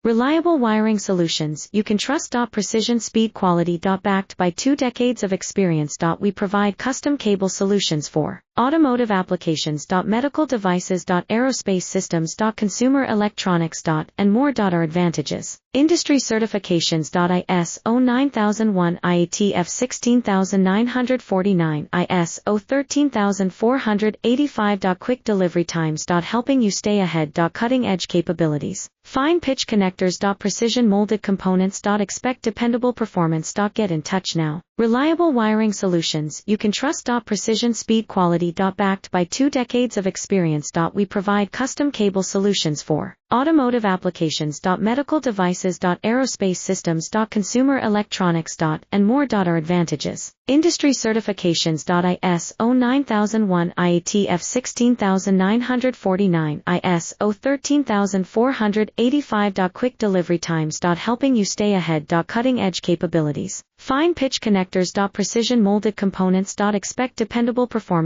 Reliable wiring solutions you can trust. Precision speed quality. Backed by 2 decades of experience. We provide custom cable solutions for automotive applications. Medical devices. Aerospace systems. Consumer electronics. And more. Our advantages. Industry certifications. ISO 9001, IATF 16949, ISO 13485. Quick delivery times. Helping you stay ahead. Cutting edge capabilities. Fine pitch connectors. Precision molded components. Expect dependable performance. Get in touch now. Reliable wiring solutions you can trust. Precision speed quality. Backed by 2 decades of experience. We provide custom cable solutions for automotive applications. Medical devices. Aerospace systems. Consumer electronics. And more. Our advantages. Industry certifications. ISO 9001, IATF 16949, ISO 13485. Quick delivery times. Helping you stay ahead. Cutting edge capabilities. Fine pitch connectors. Precision molded components. Expect dependable performance.